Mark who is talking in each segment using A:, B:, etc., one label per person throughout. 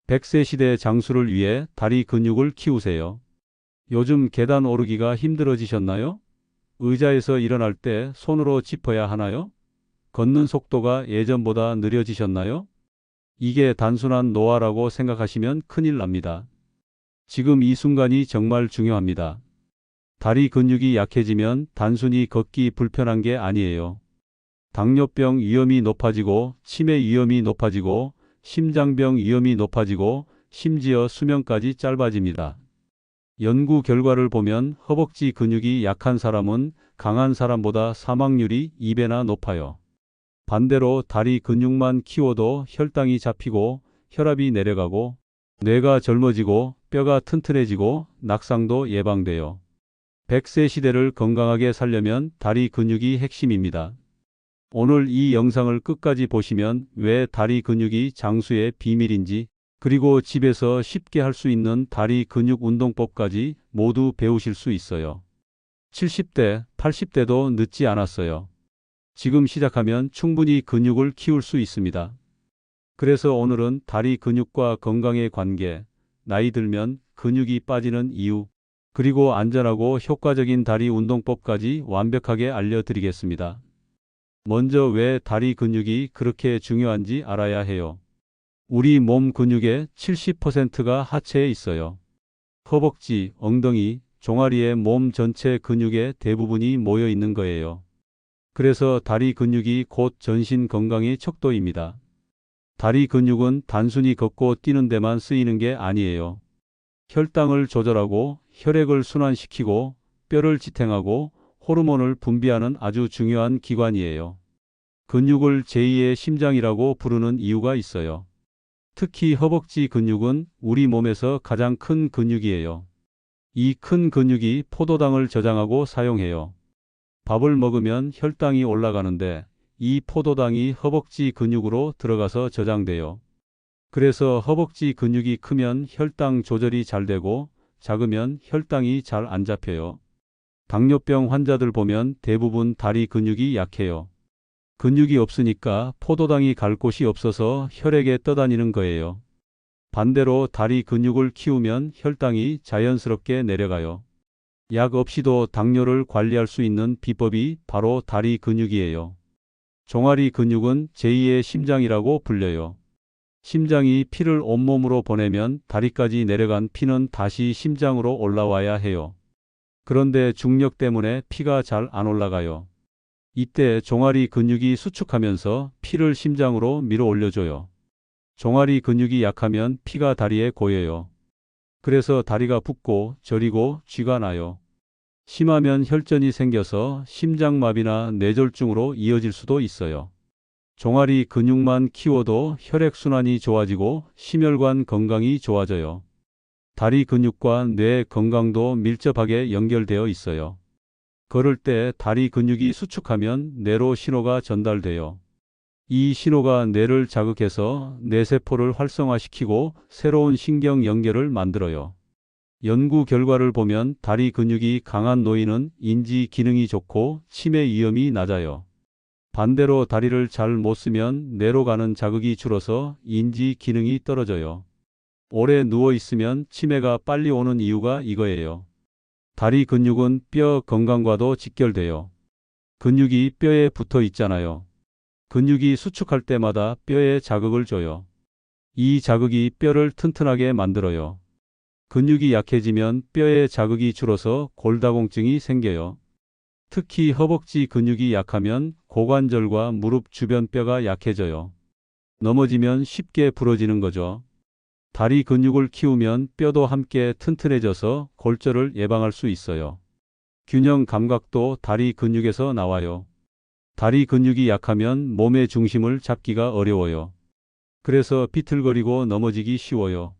A: 100세 시대 장수를 위해 다리 근육을 키우세요. 요즘 계단 오르기가 힘들어지셨나요? 의자에서 일어날 때 손으로 짚어야 하나요? 걷는 속도가 예전보다 느려지셨나요? 이게 단순한 노화라고 생각하시면 큰일 납니다. 지금 이 순간이 정말 중요합니다. 다리 근육이 약해지면 단순히 걷기 불편한 게 아니에요. 당뇨병 위험이 높아지고, 치매 위험이 높아지고, 심장병 위험이 높아지고, 심지어 수명까지 짧아집니다. 연구 결과를 보면 허벅지 근육이 약한 사람은 강한 사람보다 사망률이 2배나 높아요. 반대로 다리 근육만 키워도 혈당이 잡히고, 혈압이 내려가고, 뇌가 젊어지고, 뼈가 튼튼해지고, 낙상도 예방돼요. 100세 시대를 건강하게 살려면 다리 근육이 핵심입니다. 오늘 이 영상을 끝까지 보시면 왜 다리 근육이 장수의 비밀인지, 그리고 집에서 쉽게 할 수 있는 다리 근육 운동법까지 모두 배우실 수 있어요. 70대, 80대도 늦지 않았어요. 지금 시작하면 충분히 근육을 키울 수 있습니다. 그래서 오늘은 다리 근육과 건강의 관계, 나이 들면 근육이 빠지는 이유, 그리고 안전하고 효과적인 다리 운동법까지 완벽하게 알려드리겠습니다. 먼저 왜 다리 근육이 그렇게 중요한지 알아야 해요. 우리 몸 근육의 70%가 하체에 있어요. 허벅지, 엉덩이, 종아리에 몸 전체 근육의 대부분이 모여 있는 거예요. 그래서 다리 근육이 곧 전신 건강의 척도입니다. 다리 근육은 단순히 걷고 뛰는 데만 쓰이는 게 아니에요. 혈당을 조절하고 혈액을 순환시키고 뼈를 지탱하고 호르몬을 분비하는 아주 중요한 기관이에요. 근육을 제2의 심장이라고 부르는 이유가 있어요. 특히 허벅지 근육은 우리 몸에서 가장 큰 근육이에요. 이 큰 근육이 포도당을 저장하고 사용해요. 밥을 먹으면 혈당이 올라가는데 이 포도당이 허벅지 근육으로 들어가서 저장돼요. 그래서 허벅지 근육이 크면 혈당 조절이 잘 되고 작으면 혈당이 잘 안 잡혀요. 당뇨병 환자들 보면 대부분 다리 근육이 약해요. 근육이 없으니까 포도당이 갈 곳이 없어서 혈액에 떠다니는 거예요. 반대로 다리 근육을 키우면 혈당이 자연스럽게 내려가요. 약 없이도 당뇨를 관리할 수 있는 비법이 바로 다리 근육이에요. 종아리 근육은 제2의 심장이라고 불려요. 심장이 피를 온몸으로 보내면 다리까지 내려간 피는 다시 심장으로 올라와야 해요. 그런데 중력 때문에 피가 잘 안 올라가요. 이때 종아리 근육이 수축하면서 피를 심장으로 밀어 올려줘요. 종아리 근육이 약하면 피가 다리에 고여요. 그래서 다리가 붓고 저리고 쥐가 나요. 심하면 혈전이 생겨서 심장마비나 뇌졸중으로 이어질 수도 있어요. 종아리 근육만 키워도 혈액순환이 좋아지고 심혈관 건강이 좋아져요. 다리 근육과 뇌 건강도 밀접하게 연결되어 있어요. 걸을 때 다리 근육이 수축하면 뇌로 신호가 전달돼요. 이 신호가 뇌를 자극해서 뇌세포를 활성화시키고 새로운 신경 연결을 만들어요. 연구 결과를 보면 다리 근육이 강한 노인은 인지 기능이 좋고 치매 위험이 낮아요. 반대로 다리를 잘 못 쓰면 뇌로 가는 자극이 줄어서 인지 기능이 떨어져요. 오래 누워 있으면 치매가 빨리 오는 이유가 이거예요. 다리 근육은 뼈 건강과도 직결돼요. 근육이 뼈에 붙어 있잖아요. 근육이 수축할 때마다 뼈에 자극을 줘요. 이 자극이 뼈를 튼튼하게 만들어요. 근육이 약해지면 뼈에 자극이 줄어서 골다공증이 생겨요. 특히 허벅지 근육이 약하면 고관절과 무릎 주변 뼈가 약해져요. 넘어지면 쉽게 부러지는 거죠. 다리 근육을 키우면 뼈도 함께 튼튼해져서 골절을 예방할 수 있어요. 균형 감각도 다리 근육에서 나와요. 다리 근육이 약하면 몸의 중심을 잡기가 어려워요. 그래서 비틀거리고 넘어지기 쉬워요.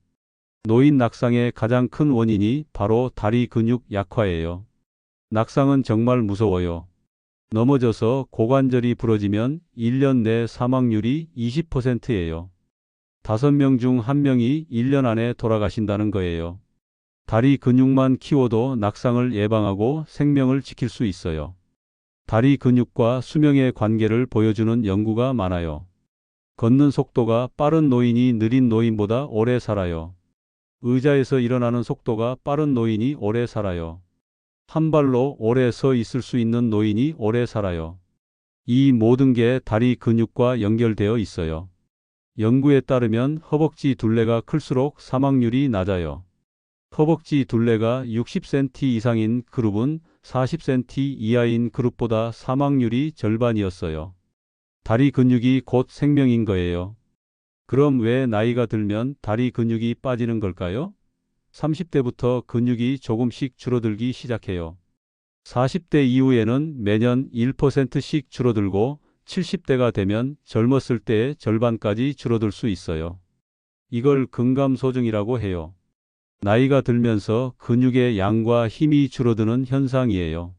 A: 노인 낙상의 가장 큰 원인이 바로 다리 근육 약화예요. 낙상은 정말 무서워요. 넘어져서 고관절이 부러지면 1년 내 사망률이 20%예요. 5명 중 1명이 1년 안에 돌아가신다는 거예요. 다리 근육만 키워도 낙상을 예방하고 생명을 지킬 수 있어요. 다리 근육과 수명의 관계를 보여주는 연구가 많아요. 걷는 속도가 빠른 노인이 느린 노인보다 오래 살아요. 의자에서 일어나는 속도가 빠른 노인이 오래 살아요. 한 발로 오래 서 있을 수 있는 노인이 오래 살아요. 이 모든 게 다리 근육과 연결되어 있어요. 연구에 따르면 허벅지 둘레가 클수록 사망률이 낮아요. 허벅지 둘레가 60cm 이상인 그룹은 40cm 이하인 그룹보다 사망률이 절반이었어요. 다리 근육이 곧 생명인 거예요. 그럼 왜 나이가 들면 다리 근육이 빠지는 걸까요? 30대부터 근육이 조금씩 줄어들기 시작해요. 40대 이후에는 매년 1%씩 줄어들고 70대가 되면 젊었을 때의 절반까지 줄어들 수 있어요. 이걸 근감소증이라고 해요. 나이가 들면서 근육의 양과 힘이 줄어드는 현상이에요.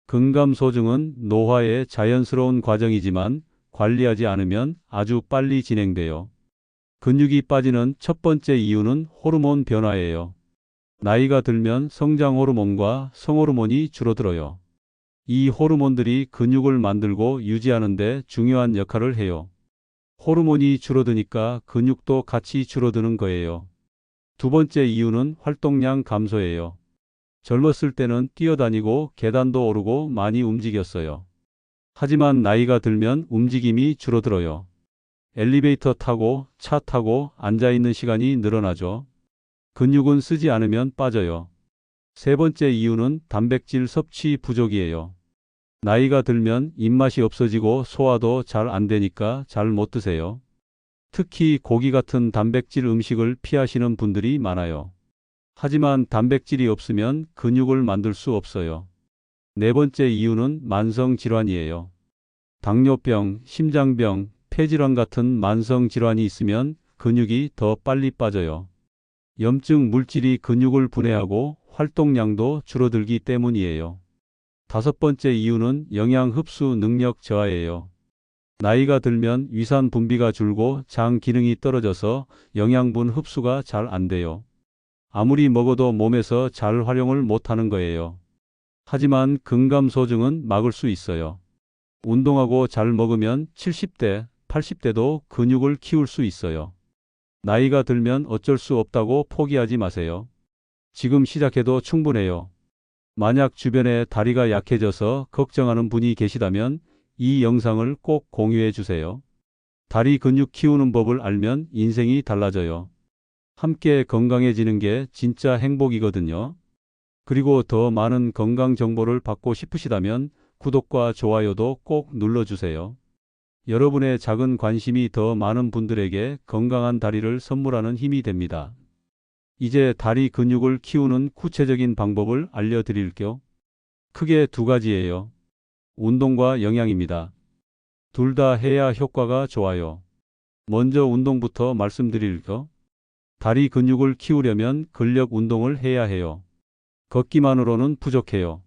A: 근감소증은 노화의 자연스러운 과정이지만 관리하지 않으면 아주 빨리 진행돼요. 근육이 빠지는 첫 번째 이유는 호르몬 변화예요. 나이가 들면 성장 호르몬과 성호르몬이 줄어들어요. 이 호르몬들이 근육을 만들고 유지하는 데 중요한 역할을 해요. 호르몬이 줄어드니까 근육도 같이 줄어드는 거예요. 두 번째 이유는 활동량 감소예요. 젊었을 때는 뛰어다니고 계단도 오르고 많이 움직였어요. 하지만 나이가 들면 움직임이 줄어들어요. 엘리베이터 타고 차 타고 앉아있는 시간이 늘어나죠. 근육은 쓰지 않으면 빠져요. 세 번째 이유는 단백질 섭취 부족이에요. 나이가 들면 입맛이 없어지고 소화도 잘 안 되니까 잘 못 드세요. 특히 고기 같은 단백질 음식을 피하시는 분들이 많아요. 하지만 단백질이 없으면 근육을 만들 수 없어요. 네 번째 이유는 만성 질환이에요. 당뇨병, 심장병, 폐질환 같은 만성 질환이 있으면 근육이 더 빨리 빠져요. 염증 물질이 근육을 분해하고 활동량도 줄어들기 때문이에요. 다섯 번째 이유는 영양 흡수 능력 저하예요. 나이가 들면 위산 분비가 줄고 장 기능이 떨어져서 영양분 흡수가 잘 안 돼요. 아무리 먹어도 몸에서 잘 활용을 못하는 거예요. 하지만 근감소증은 막을 수 있어요. 운동하고 잘 먹으면 70대, 80대도 근육을 키울 수 있어요. 나이가 들면 어쩔 수 없다고 포기하지 마세요. 지금 시작해도 충분해요. 만약 주변에 다리가 약해져서 걱정하는 분이 계시다면 이 영상을 꼭 공유해 주세요. 다리 근육 키우는 법을 알면 인생이 달라져요. 함께 건강해지는 게 진짜 행복이거든요. 그리고 더 많은 건강 정보를 받고 싶으시다면 구독과 좋아요도 꼭 눌러주세요. 여러분의 작은 관심이 더 많은 분들에게 건강한 다리를 선물하는 힘이 됩니다. 이제 다리 근육을 키우는 구체적인 방법을 알려드릴게요. 크게 두 가지예요. 운동과 영양입니다. 둘 다 해야 효과가 좋아요. 먼저 운동부터 말씀드릴게요. 다리 근육을 키우려면 근력 운동을 해야 해요. 걷기만으로는 부족해요.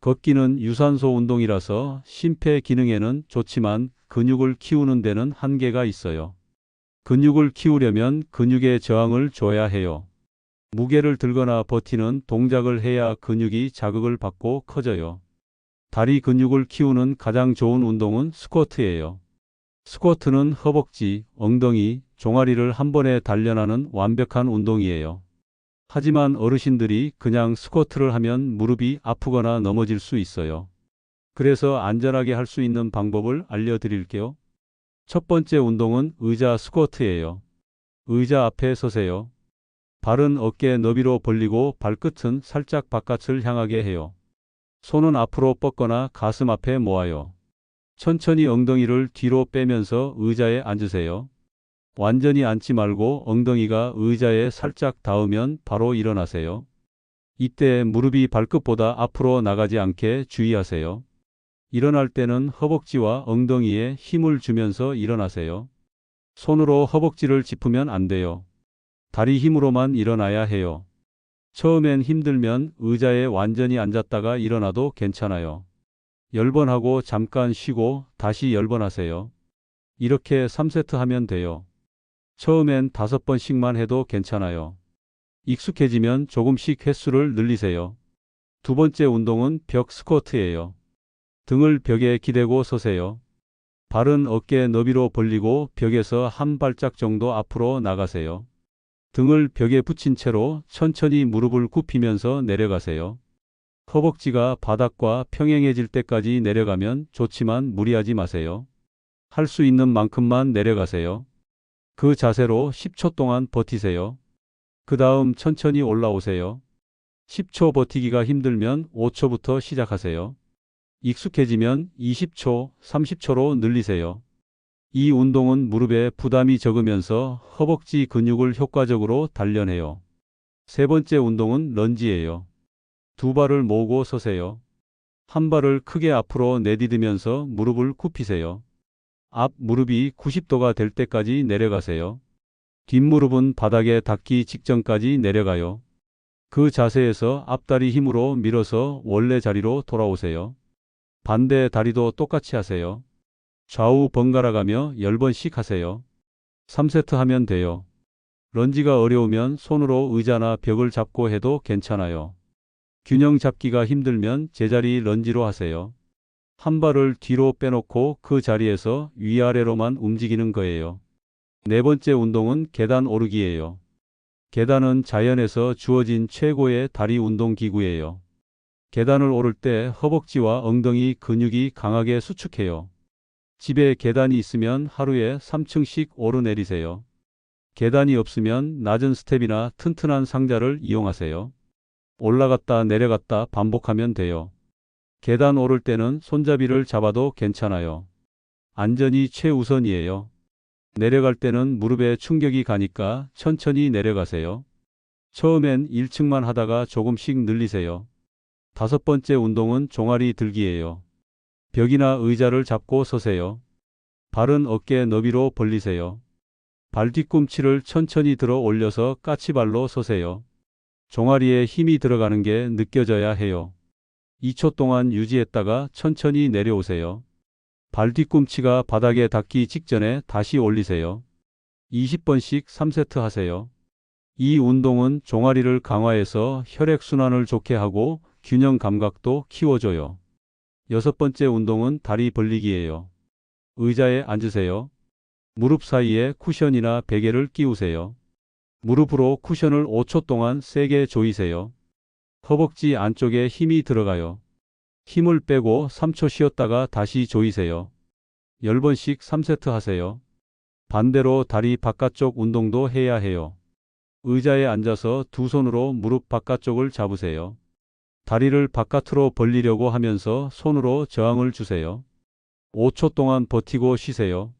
A: 걷기는 유산소 운동이라서 심폐 기능에는 좋지만 근육을 키우는 데는 한계가 있어요. 근육을 키우려면 근육의 저항을 줘야 해요. 무게를 들거나 버티는 동작을 해야 근육이 자극을 받고 커져요. 다리 근육을 키우는 가장 좋은 운동은 스쿼트예요. 스쿼트는 허벅지, 엉덩이, 종아리를 한 번에 단련하는 완벽한 운동이에요. 하지만 어르신들이 그냥 스쿼트를 하면 무릎이 아프거나 넘어질 수 있어요. 그래서 안전하게 할 수 있는 방법을 알려드릴게요. 첫 번째 운동은 의자 스쿼트예요. 의자 앞에 서세요. 발은 어깨 너비로 벌리고 발끝은 살짝 바깥을 향하게 해요. 손은 앞으로 뻗거나 가슴 앞에 모아요. 천천히 엉덩이를 뒤로 빼면서 의자에 앉으세요. 완전히 앉지 말고 엉덩이가 의자에 살짝 닿으면 바로 일어나세요. 이때 무릎이 발끝보다 앞으로 나가지 않게 주의하세요. 일어날 때는 허벅지와 엉덩이에 힘을 주면서 일어나세요. 손으로 허벅지를 짚으면 안 돼요. 다리 힘으로만 일어나야 해요. 처음엔 힘들면 의자에 완전히 앉았다가 일어나도 괜찮아요. 10번 하고 잠깐 쉬고 다시 10번 하세요. 이렇게 3세트 하면 돼요. 처음엔 5번씩만 해도 괜찮아요. 익숙해지면 조금씩 횟수를 늘리세요. 두 번째 운동은 벽 스쿼트예요. 등을 벽에 기대고 서세요. 발은 어깨 너비로 벌리고 벽에서 한 발짝 정도 앞으로 나가세요. 등을 벽에 붙인 채로 천천히 무릎을 굽히면서 내려가세요. 허벅지가 바닥과 평행해질 때까지 내려가면 좋지만 무리하지 마세요. 할 수 있는 만큼만 내려가세요. 그 자세로 10초 동안 버티세요. 그 다음 천천히 올라오세요. 10초 버티기가 힘들면 5초부터 시작하세요. 익숙해지면 20초, 30초로 늘리세요. 이 운동은 무릎에 부담이 적으면서 허벅지 근육을 효과적으로 단련해요. 세 번째 운동은 런지예요. 두 발을 모으고 서세요. 한 발을 크게 앞으로 내디디면서 무릎을 굽히세요. 앞 무릎이 90도가 될 때까지 내려가세요. 뒷무릎은 바닥에 닿기 직전까지 내려가요. 그 자세에서 앞다리 힘으로 밀어서 원래 자리로 돌아오세요. 반대 다리도 똑같이 하세요. 좌우 번갈아 가며 10번씩 하세요. 3세트 하면 돼요. 런지가 어려우면 손으로 의자나 벽을 잡고 해도 괜찮아요. 균형 잡기가 힘들면 제자리 런지로 하세요. 한 발을 뒤로 빼놓고 그 자리에서 위아래로만 움직이는 거예요. 네 번째 운동은 계단 오르기예요. 계단은 자연에서 주어진 최고의 다리 운동 기구예요. 계단을 오를 때 허벅지와 엉덩이 근육이 강하게 수축해요. 집에 계단이 있으면 하루에 3층씩 오르내리세요. 계단이 없으면 낮은 스텝이나 튼튼한 상자를 이용하세요. 올라갔다 내려갔다 반복하면 돼요. 계단 오를 때는 손잡이를 잡아도 괜찮아요. 안전이 최우선이에요. 내려갈 때는 무릎에 충격이 가니까 천천히 내려가세요. 처음엔 1층만 하다가 조금씩 늘리세요. 다섯 번째 운동은 종아리 들기예요. 벽이나 의자를 잡고 서세요. 발은 어깨 너비로 벌리세요. 발 뒤꿈치를 천천히 들어 올려서 까치발로 서세요. 종아리에 힘이 들어가는 게 느껴져야 해요. 2초 동안 유지했다가 천천히 내려오세요. 발 뒤꿈치가 바닥에 닿기 직전에 다시 올리세요. 20번씩 3세트 하세요. 이 운동은 종아리를 강화해서 혈액순환을 좋게 하고 균형 감각도 키워줘요. 여섯 번째 운동은 다리 벌리기예요. 의자에 앉으세요. 무릎 사이에 쿠션이나 베개를 끼우세요. 무릎으로 쿠션을 5초 동안 세게 조이세요. 허벅지 안쪽에 힘이 들어가요. 힘을 빼고 3초 쉬었다가 다시 조이세요. 10번씩 3세트 하세요. 반대로 다리 바깥쪽 운동도 해야 해요. 의자에 앉아서 두 손으로 무릎 바깥쪽을 잡으세요. 다리를 바깥으로 벌리려고 하면서 손으로 저항을 주세요. 5초 동안 버티고 쉬세요.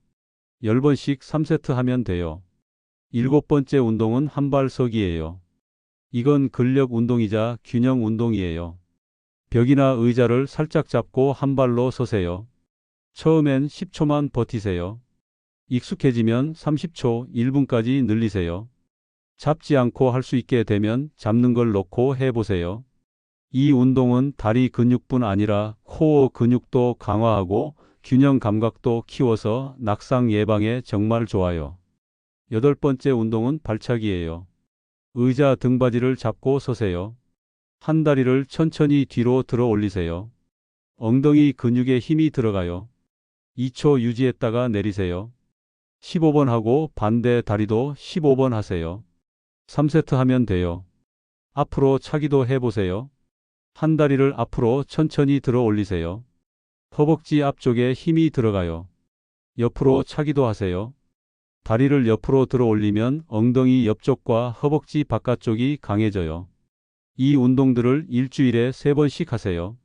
A: 10번씩 3세트 하면 돼요. 일곱 번째 운동은 한발 서기예요. 이건 근력 운동이자 균형 운동이에요. 벽이나 의자를 살짝 잡고 한 발로 서세요. 처음엔 10초만 버티세요. 익숙해지면 30초, 1분까지 늘리세요. 잡지 않고 할 수 있게 되면 잡는 걸 놓고 해보세요. 이 운동은 다리 근육뿐 아니라 코어 근육도 강화하고 균형 감각도 키워서 낙상 예방에 정말 좋아요. 여덟 번째 운동은 발차기예요. 의자 등받이를 잡고 서세요. 한 다리를 천천히 뒤로 들어 올리세요. 엉덩이 근육에 힘이 들어가요. 2초 유지했다가 내리세요. 15번 하고 반대 다리도 15번 하세요. 3세트 하면 돼요. 앞으로 차기도 해보세요. 한 다리를 앞으로 천천히 들어 올리세요. 허벅지 앞쪽에 힘이 들어가요. 옆으로 차기도 하세요. 다리를 옆으로 들어 올리면 엉덩이 옆쪽과 허벅지 바깥쪽이 강해져요. 이 운동들을 일주일에 3번씩 하세요.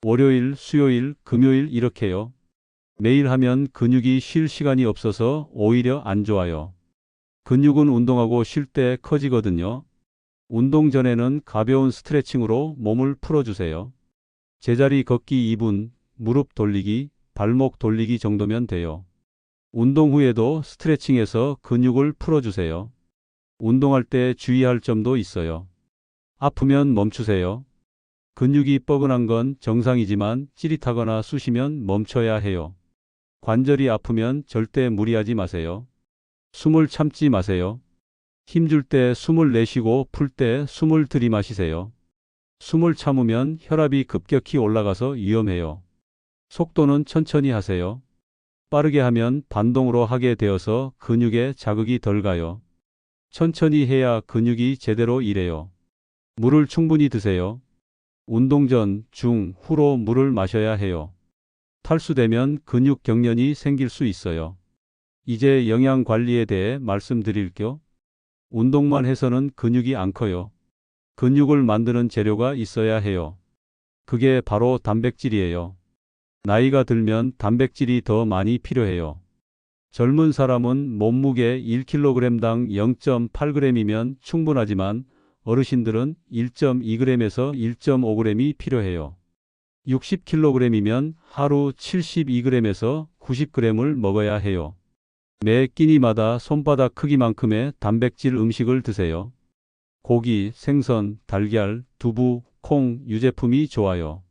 A: 월요일, 수요일, 금요일 이렇게요. 매일 하면 근육이 쉴 시간이 없어서 오히려 안 좋아요. 근육은 운동하고 쉴 때 커지거든요. 운동 전에는 가벼운 스트레칭으로 몸을 풀어주세요. 제자리 걷기 2분, 무릎 돌리기, 발목 돌리기 정도면 돼요. 운동 후에도 스트레칭해서 근육을 풀어주세요. 운동할 때 주의할 점도 있어요. 아프면 멈추세요. 근육이 뻐근한 건 정상이지만 찌릿하거나 쑤시면 멈춰야 해요. 관절이 아프면 절대 무리하지 마세요. 숨을 참지 마세요. 힘줄 때 숨을 내쉬고 풀 때 숨을 들이마시세요. 숨을 참으면 혈압이 급격히 올라가서 위험해요. 속도는 천천히 하세요. 빠르게 하면 반동으로 하게 되어서 근육에 자극이 덜 가요. 천천히 해야 근육이 제대로 일해요. 물을 충분히 드세요. 운동 전, 중, 후로 물을 마셔야 해요. 탈수되면 근육 경련이 생길 수 있어요. 이제 영양 관리에 대해 말씀드릴게요. 운동만 해서는 근육이 안 커요. 근육을 만드는 재료가 있어야 해요. 그게 바로 단백질이에요. 나이가 들면 단백질이 더 많이 필요해요. 젊은 사람은 몸무게 1kg당 0.8g이면 충분하지만 어르신들은 1.2g에서 1.5g이 필요해요. 60kg이면 하루 72g에서 90g을 먹어야 해요. 매 끼니마다 손바닥 크기만큼의 단백질 음식을 드세요. 고기, 생선, 달걀, 두부, 콩, 유제품이 좋아요.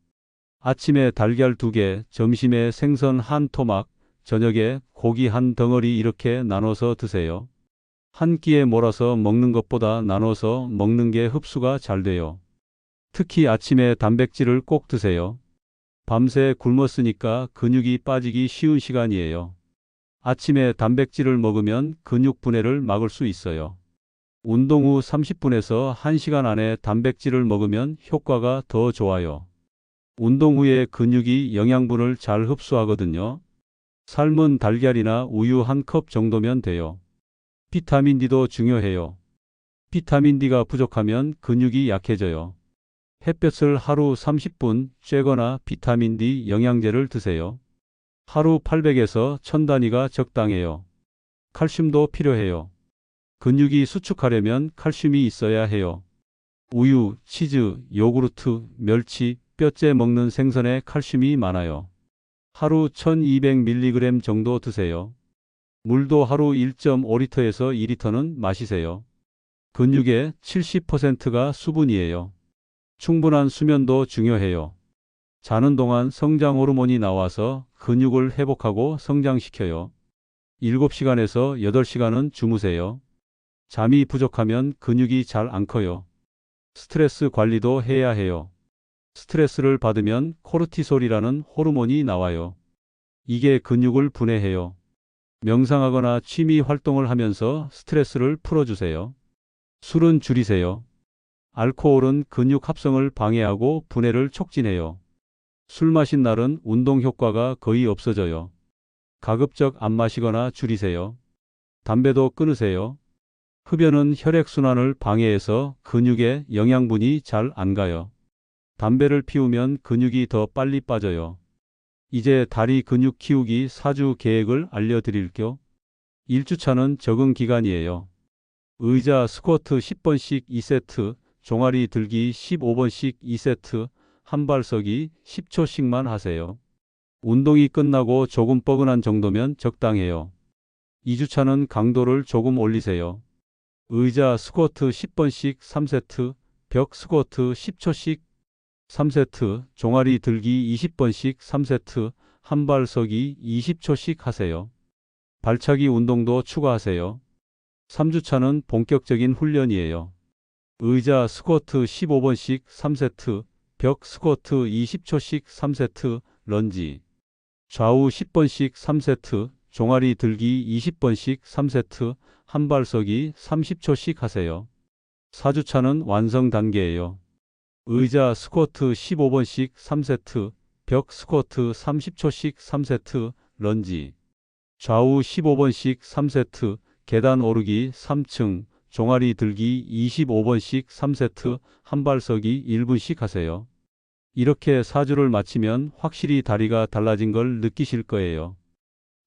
A: 아침에 달걀 2개, 점심에 생선 한 토막, 저녁에 고기 한 덩어리 이렇게 나눠서 드세요. 한 끼에 몰아서 먹는 것보다 나눠서 먹는 게 흡수가 잘 돼요. 특히 아침에 단백질을 꼭 드세요. 밤새 굶었으니까 근육이 빠지기 쉬운 시간이에요. 아침에 단백질을 먹으면 근육 분해를 막을 수 있어요. 운동 후 30분에서 1시간 안에 단백질을 먹으면 효과가 더 좋아요. 운동 후에 근육이 영양분을 잘 흡수하거든요. 삶은 달걀이나 우유 1컵 정도면 돼요. 비타민 D도 중요해요. 비타민 D가 부족하면 근육이 약해져요. 햇볕을 하루 30분 쬐거나 비타민 D 영양제를 드세요. 하루 800에서 1000단위가 적당해요. 칼슘도 필요해요. 근육이 수축하려면 칼슘이 있어야 해요. 우유, 치즈, 요구르트, 멸치, 뼈째 먹는 생선에 칼슘이 많아요. 하루 1200mg 정도 드세요. 물도 하루 1.5리터에서 2리터는 마시세요. 근육의 70%가 수분이에요. 충분한 수면도 중요해요. 자는 동안 성장 호르몬이 나와서 근육을 회복하고 성장시켜요. 7시간에서 8시간은 주무세요. 잠이 부족하면 근육이 잘 안 커요. 스트레스 관리도 해야 해요. 스트레스를 받으면 코르티솔이라는 호르몬이 나와요. 이게 근육을 분해해요. 명상하거나 취미 활동을 하면서 스트레스를 풀어주세요. 술은 줄이세요. 알코올은 근육 합성을 방해하고 분해를 촉진해요. 술 마신 날은 운동 효과가 거의 없어져요. 가급적 안 마시거나 줄이세요. 담배도 끊으세요. 흡연은 혈액순환을 방해해서 근육에 영양분이 잘 안 가요. 담배를 피우면 근육이 더 빨리 빠져요. 이제 다리 근육 키우기 4주 계획을 알려드릴게요. 1주차는 적응 기간이에요. 의자 스쿼트 10번씩 2세트, 종아리 들기 15번씩 2세트, 한발서기 10초씩만 하세요. 운동이 끝나고 조금 뻐근한 정도면 적당해요. 2주차는 강도를 조금 올리세요. 의자 스쿼트 10번씩 3세트, 벽 스쿼트 10초씩 3세트, 종아리 들기 20번씩 3세트, 한발서기 20초씩 하세요. 발차기 운동도 추가하세요. 3주차는 본격적인 훈련이에요. 의자 스쿼트 15번씩 3세트, 벽 스쿼트 20초씩 3세트, 런지. 좌우 10번씩 3세트, 종아리 들기 20번씩 3세트, 한발서기 30초씩 하세요. 4주차는 완성 단계예요. 의자 스쿼트 15번씩 3세트, 벽 스쿼트 30초씩 3세트, 런지. 좌우 15번씩 3세트, 계단 오르기 3층, 종아리 들기 25번씩 3세트, 한발서기 1분씩 하세요. 이렇게 4주를 마치면 확실히 다리가 달라진 걸 느끼실 거예요.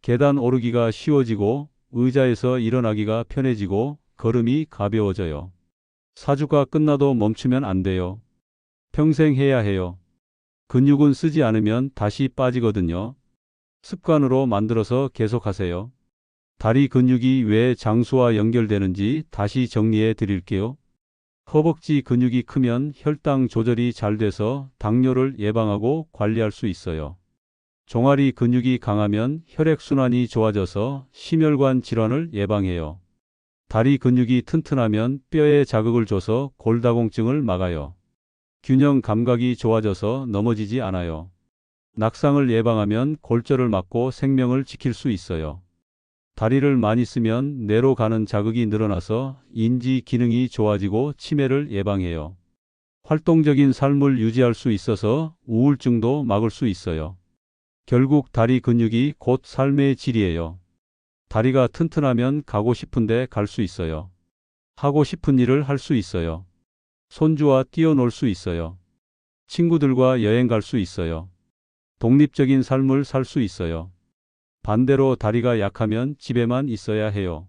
A: 계단 오르기가 쉬워지고 의자에서 일어나기가 편해지고 걸음이 가벼워져요. 4주가 끝나도 멈추면 안 돼요. 평생 해야 해요. 근육은 쓰지 않으면 다시 빠지거든요. 습관으로 만들어서 계속하세요. 다리 근육이 왜 장수와 연결되는지 다시 정리해 드릴게요. 허벅지 근육이 크면 혈당 조절이 잘 돼서 당뇨를 예방하고 관리할 수 있어요. 종아리 근육이 강하면 혈액순환이 좋아져서 심혈관 질환을 예방해요. 다리 근육이 튼튼하면 뼈에 자극을 줘서 골다공증을 막아요. 균형 감각이 좋아져서 넘어지지 않아요. 낙상을 예방하면 골절을 막고 생명을 지킬 수 있어요. 다리를 많이 쓰면 뇌로 가는 자극이 늘어나서 인지 기능이 좋아지고 치매를 예방해요. 활동적인 삶을 유지할 수 있어서 우울증도 막을 수 있어요. 결국 다리 근육이 곧 삶의 질이에요. 다리가 튼튼하면 가고 싶은데 갈 수 있어요. 하고 싶은 일을 할 수 있어요. 손주와 뛰어놀 수 있어요. 친구들과 여행 갈 수 있어요. 독립적인 삶을 살 수 있어요. 반대로 다리가 약하면 집에만 있어야 해요.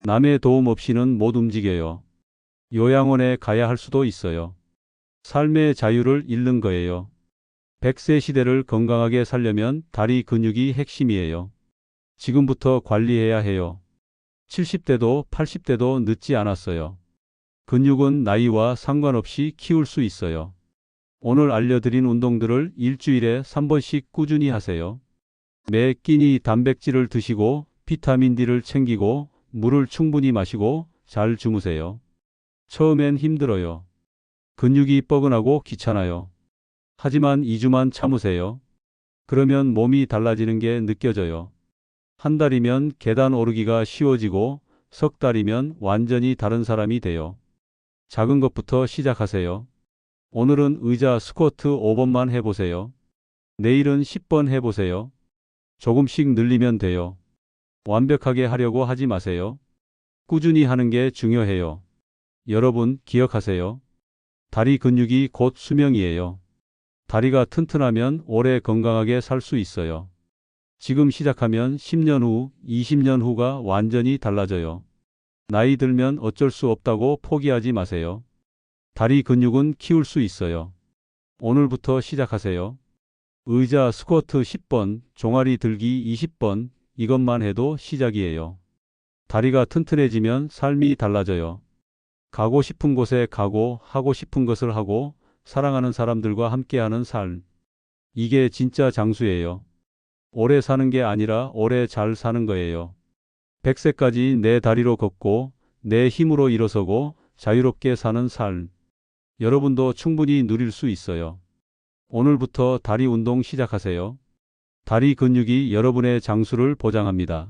A: 남의 도움 없이는 못 움직여요. 요양원에 가야 할 수도 있어요. 삶의 자유를 잃는 거예요. 100세 시대를 건강하게 살려면 다리 근육이 핵심이에요. 지금부터 관리해야 해요. 70대도 80대도 늦지 않았어요. 근육은 나이와 상관없이 키울 수 있어요. 오늘 알려드린 운동들을 일주일에 3번씩 꾸준히 하세요. 매 끼니 단백질을 드시고 비타민 D를 챙기고 물을 충분히 마시고 잘 주무세요. 처음엔 힘들어요. 근육이 뻐근하고 귀찮아요. 하지만 2주만 참으세요. 그러면 몸이 달라지는 게 느껴져요. 한 달이면 계단 오르기가 쉬워지고 석 달이면 완전히 다른 사람이 돼요. 작은 것부터 시작하세요. 오늘은 의자 스쿼트 5번만 해보세요. 내일은 10번 해보세요. 조금씩 늘리면 돼요. 완벽하게 하려고 하지 마세요. 꾸준히 하는 게 중요해요. 여러분 기억하세요. 다리 근육이 곧 수명이에요. 다리가 튼튼하면 오래 건강하게 살 수 있어요. 지금 시작하면 10년 후, 20년 후가 완전히 달라져요. 나이 들면 어쩔 수 없다고 포기하지 마세요. 다리 근육은 키울 수 있어요. 오늘부터 시작하세요. 의자 스쿼트 10번, 종아리 들기 20번, 이것만 해도 시작이에요. 다리가 튼튼해지면 삶이 달라져요. 가고 싶은 곳에 가고, 하고 싶은 것을 하고, 사랑하는 사람들과 함께하는 삶. 이게 진짜 장수예요. 오래 사는 게 아니라 오래 잘 사는 거예요. 100세까지 내 다리로 걷고, 내 힘으로 일어서고, 자유롭게 사는 삶. 여러분도 충분히 누릴 수 있어요. 오늘부터 다리 운동 시작하세요. 다리 근육이 여러분의 장수를 보장합니다.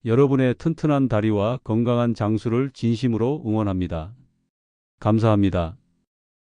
A: 여러분의 튼튼한 다리와 건강한 장수를 진심으로 응원합니다. 감사합니다.